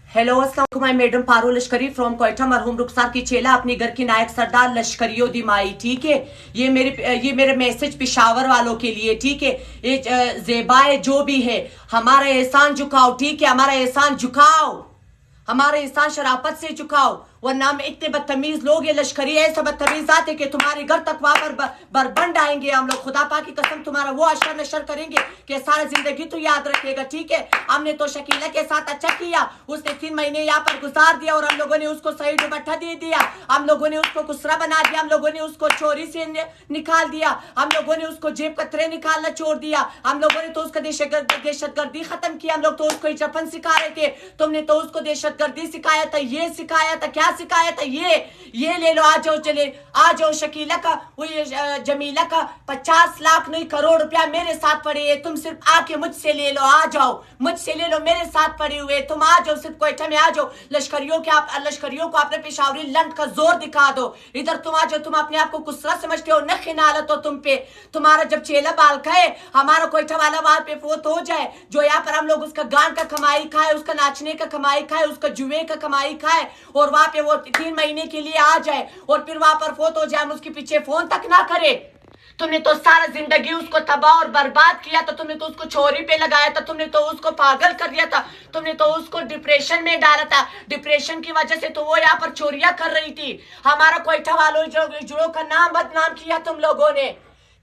Hello अस्सलाम मैं madam पारो लश्करी फ्रॉम कोयटा मरहूम रुखसार की चेला अपनी घर की नायक सरदार लश्करियों दी माई। ठीक है, ये मेरे मैसेज पिशावर वालों के लिए। ठीक है, ये ज़ेबाए जो भी है हमारा एहसान झुकाओ। ठीक है, हमारा एहसान झुकाओ, हमारा एहसान शराफत से झुकाओ, वरना हम इतने बदतमीज लोग ये लश्करी ऐसे बदतमीज आते कि तुम्हारे घर तक वहां पर बरबंड आएंगे हम लोग। खुदा पाक की कसम तुम्हारा वो अशर नशर करेंगे कि सारा जिंदगी तो याद रखेगा। ठीक है, हमने तो शकीला के साथ अच्छा किया, उसने 3 महीने यहाँ पर गुजार दिया और हम लोगों ने उसको सही दुपट्टा दे दिया, हम लोगों ने उसको कुसरा बना दिया, हम लोगों ने उसको चोरी से निकाल दिया, हम लोगों ने उसको जेब कतरे निकालना छोड़ दिया, हम लोगों ने तो उसका दहशतगर्दी खत्म किया, हम लोग तो उसको जफन सिखा रहे थे, तुमने तो उसको दहशतगर्दी सिखाया था, ये सिखाया था, क्या सिखाया था, ये ले लो, आ जाओ, चले आ जाओ। शकीला का वो ये जमीला का 50 लाख नहीं करोड़ रुपया मेरे साथ पड़े है, तुम सिर्फ आके मुझसे ले लो, आ जाओ मुझसे ले लो, मेरे साथ पड़े हुए तुम आ जाओ, सिर्फ कोयटा में आ जाओ। लश्करियों को अपने पेशावरी लंड का जोर दिखा दो, इधर तुम आ जाओ। तुम अपने आप को कुसरा समझते हो, न खिनालत हो तुम पे। तुम्हारा जब चेला बाल खाए, हमारा कोयटा वाला वहां पे फोत हो जाए, जो यहाँ पर हम लोग उसका गान का कमाई खाए, उसका नाचने का कमाई खाए, उसका जुए का कमाई खाए, और वहां पे वो 3 महीने के लिए आ जाए और फिर वहां पर फोत हो जाए, हम उसके पीछे फोन तक ना करे। तुमने तो सारा जिंदगी उसको तबाह और बर्बाद किया था, तुमने तो उसको छोरी पे लगाया था, तुमने तो उसको पागल कर दिया था, तुमने तो उसको डिप्रेशन में डाला था। डिप्रेशन की वजह से तो वो यहाँ पर चोरियां कर रही थी। हमारा कोयटा वालों जो का नाम बदनाम किया तुम लोगों ने।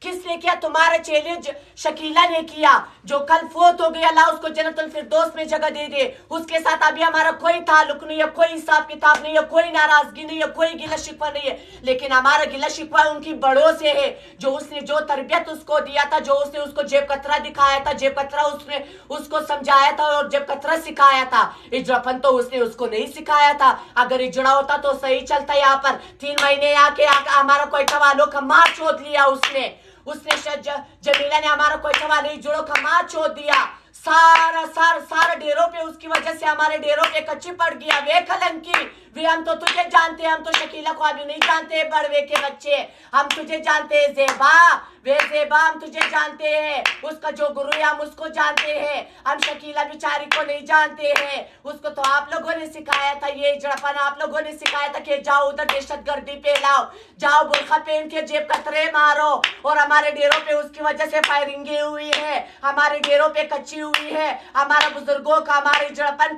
किसने किया? तुम्हारे चेले शकीला ने किया, जो कल फोत हो गया, अल्लाह उसको जन्नतुल फिरदौस में जगह दे दे। उसके साथ अभी हमारा कोई ताल्लुक नहीं है, कोई हिसाब किताब नहीं है, कोई नाराजगी नहीं है, कोई गिला शिकवा नहीं है, लेकिन हमारा गिला शिकवा उनकी बड़ों से है, जो उसने जो तरबियत उसको दिया था, जो उसने उसको जेब कतरा दिखाया था, जेब कतरा उसने उसको समझाया था और जेब कतरा सिखाया था। इजड़ापन तो उसने उसको नहीं सिखाया था। अगर इजड़ा होता तो सही चलता। यहाँ पर 3 महीने आके हमारा कोयटा वालों का मार छोड़ लिया उसने जमीला ने हमारा कोयटा वाले जुड़ों का मार छोड़ दिया। सारा डेरों पे उसकी वजह से हमारे डेरों पे कच्ची पड़ गया। वे कलंकी, वे हम तो तुझे जानते हैं, हम तो शकीला को अभी नहीं जानते हैं, बड़वे के बच्चे हम तुझे जानते हैं। ज़ेबा हम तुझे जानते हैं, उसका जो गुरु है हम उसको जानते हैं, हम शकीला बिचारी को नहीं जानते हैं। उसको तो आप लोगों ने सिखाया था, ये जड़पन आप लोगों ने सिखाया था कि जाओ उधर दहशतगर्दी फैलाओ, जाओ बुरखा पहन के जेब कतरे मारो, और हमारे डेरों पे उसकी वजह से फायरिंगे हुई है, हमारे डेरों पे कच्ची हुई है, हमारा बुजुर्गों का, हमारे जड़पन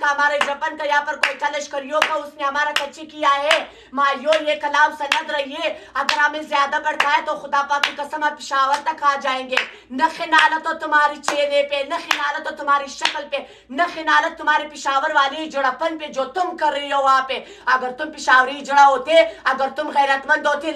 का यहाँ पर कोयटा लश्करियों का उसने हमारा कच्ची किया है। माइयो ये कलाम सनद रहिए, अगर हमें ज्यादा बढ़ता है तो खुदा पाक की कसम आप पिशावर तक आ जाएंगे। न खिनालत हो तुम्हारी चेहरे पे, न खिनालत हो तुम्हारी शक्ल पे, न खिनालत तुम्हारे पिशावर वाली जड़पन पे जो तुम कर रही हो वहां पे। अगर तुम पिशावरी जड़ा होते, अगर तुम गैरतमंद होते,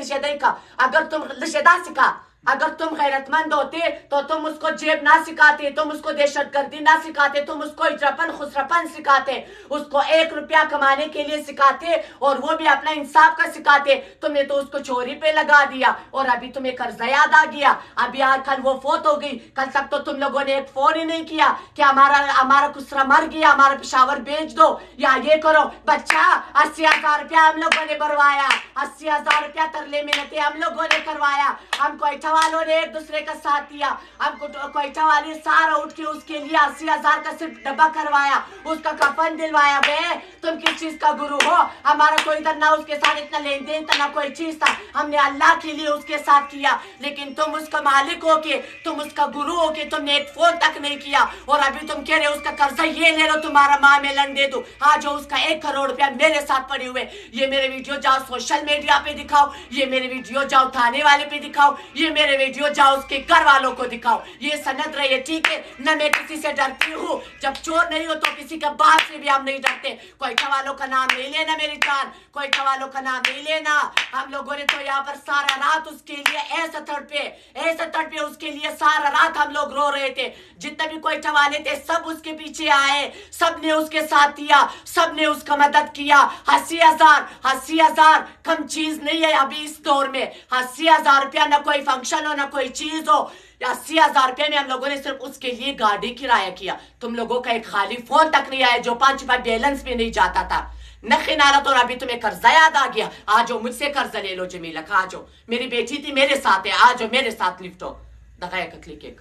अगर तुम लिशेदा सिखा, अगर तुम गैरतमंद होते तो तुम उसको जेब ना सिखाते, तुम उसको दहशतगर्दी ना सिखाते, तुम उसको इजरपन खुसरपन सिखाते, उसको 1 रुपया कमाने के लिए सिखाते, और वो भी अपना इंसाफ का सिखाते। तुमने तो उसको चोरी पे लगा दिया, और अभी तुम्हें कर्जा याद आ गया। अभी आज कल वो फोत हो गई, कल तक तो तुम लोगों ने एक फोन ही नहीं किया कि हमारा कुसरा मर गया, हमारा पिशावर बेच दो या ये करो। बच्चा 80,000 रुपया हम लोगों ने भरवाया, 80,000 रुपया तरले मिन्नतें हम लोगों ने करवाया। हम कोयटा वालों ने एक दूसरे का साथ दिया, हमको कोयटा वाले सारा उठ के उसके लिए 80,000 का सिर्फ डब्बा करवाया, उसका कफन दिलवाया। बे तुम किस चीज का गुरु हो? हमारा कोई इधर ना उसके साथ इतना लेन देन था, ना कोई चीज था, हमने अल्लाह के लिए उसके साथ किया। लेकिन तुम उसका मालिक हो के, तुम उसका गुरु हो के तुमने एक फोन तक नहीं किया, और अभी तुम कह रहे हो उसका कर्जा ये ले लो, तुम्हारा माँ में लन दे दो। हाँ, जो उसका 1 करोड़ रुपया मेरे साथ पड़े हुए, ये मेरे वीडियो जाओ सोशल मीडिया पे दिखाओ, ये मेरे वीडियो जाओ थाने वाले पे दिखाओ, ये मेरे वीडियो जाओ उसके घर वालों को दिखाओ, ये सनद रही है। ठीक है, न मैं किसी से डरती हूँ, जब चोर नहीं हो तो किसी का बाप से भी हम नहीं डरते। कोयटा वालों का नाम नहीं लेना मेरी जान, कोयटा वालों का नाम नहीं लेना। हम लोगों ने तो यहाँ पर सारा रात उसके लिए ऐसा तड़पे उसके लिए सारा रात हम लोग रो रहे थे। जितने भी कोयटा वाले थे सब उसके पीछे आए, सब ने उसके साथ दिया, सब ने उसका मदद किया। 80,000 कम चीज नहीं है अभी इस दौर में। 80,000 रुपया ना कोई फंक्शन हो, ना कोई चीज हो। 80,000 रुपये में हम लोगों ने सिर्फ उसके लिए गाड़ी किराया किया। तुम लोगों का एक खाली फोन तक नहीं आया, जो 5 रुपया बैलेंस भी नहीं जाता था। न खिनालत, और अभी तुम्हें कर्जा याद आ गया। आ जाओ मुझसे कर्जा ले लो जमीला, आ जाओ, मेरी बेटी थी मेरे साथ है, आ जाओ मेरे साथ लिफ्ट हो। दगाया क्लिक एक